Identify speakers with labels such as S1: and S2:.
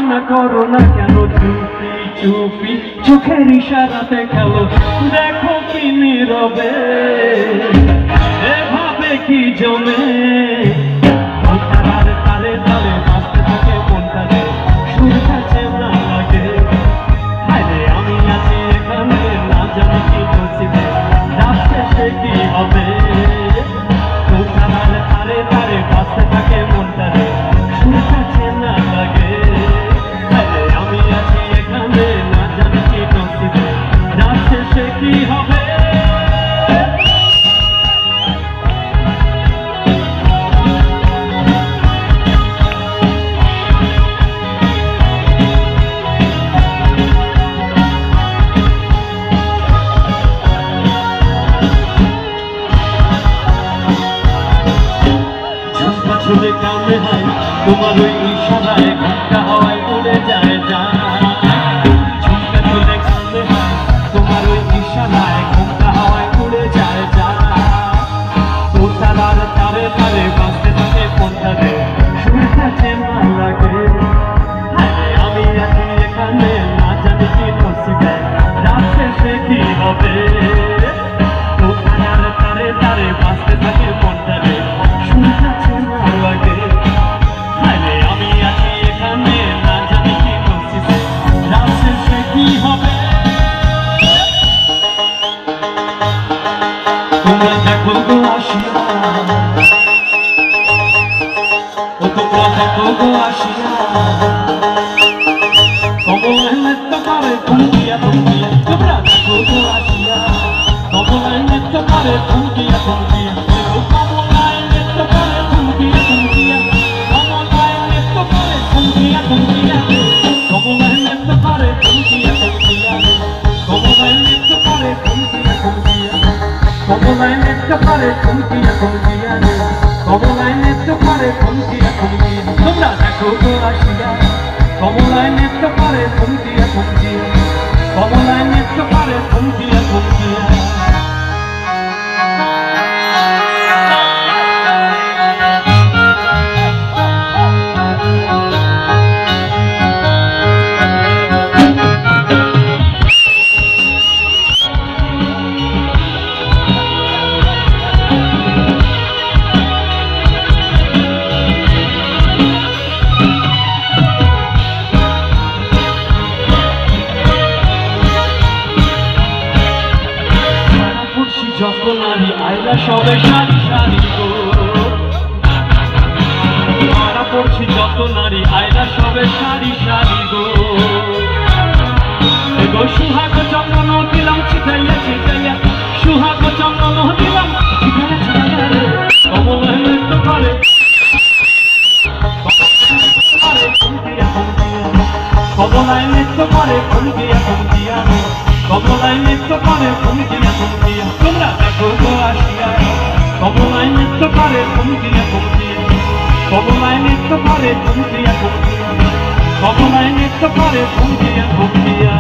S1: কান্না করো না কেন চুপি চুপি চোখের ইশারাতে খেলো দেখো কি নীরবে এভাবে কি জমে তারে তারে তারে বাঁচতে থাকে মনটা রে সুর কাছে না লাগে হায়রে আমি আছি এখানে না জানি কি নসিবে রাত শেষে কি হবে তারে তারে তারে বাঁচতে থাকে মনটা রে সুর কাছে না লাগে হায়রে আমি আছি এখানে না জানি কি নসিবে রাত শেষে কি হবে চলে কামে হয় তোমার ওই ইশারায় ঘন্টা হাওয়ায় উড়ে যায় ঝুমকা চলে কামে হয় তোমার ওই ইশারায় ঘন্টা হাওয়ায় উড়ে যায় তো তারার তারে তারে বাঁচতে থাকে কোনটা রে সুর কাছে না লাগে আমি আছি এখানে না জানি কি নসিবে রাত শেষে কি হবে তো তারার তারে তারে বাঁচতে থাকে কোনটা রে সুর কাছে না লাগে আমি আছি এখানে না জানি কি নসিবে রাত শেষে কি হবে তোমরা দেখো গো আসিয়া ও তোমরা দেখো গো আসিয়া কমলায় নৃত্য করে থমকিয়া থমকিয়া তোমরা দেখো গো আসিয়া কমলায় নৃত্য করে থমকিয়া থমকিয়া কমলায় নৃত্য করে থমকিয়া থমকিয়া কমলায় নৃত্য করে থমকিয়া থমকিয়া কমলায় নৃত্য করে থমকিয়া থমকিয়া কমলায় নৃত্য করে থমকিয়া থমকিয়া কমলায় নৃত্য করে থমকিয়া থমকিয়া কমলায় নৃত্য করে থমকিয়া থমকিয়া তোমরা দেখো গো আসিয়া কমলায় নৃত্য করে থমকিয়া থমকিয়া কমলায় নৃত্য করে থমকিয়া থমকিয়া যত নারী আইলা সবে সারি সারি গো মারা পড়ছি যত নারী আইলা সবে সারি সারি গো গো সুহাগ চন্দন দিলাম ছিটাইয়া ছিটাইয়া সুহাগ চন্দন দিলাম ছিটাইয়া ছিটাইয়া রে কমলায় নৃত্য করে কমলায় নৃত্য করে থমকিয়া থমকিয়া কমলায় নৃত্য করে থমকিয়া থমকিয়া তোমরা দেখো গো আসিয়া কমলায় নৃত্য করে থমকিয়া থমকিয়া কমলায় নৃত্য করে থমকিয়া থমকিয়া কমলায় নৃত্য করে থমকিয়া থমকিয়া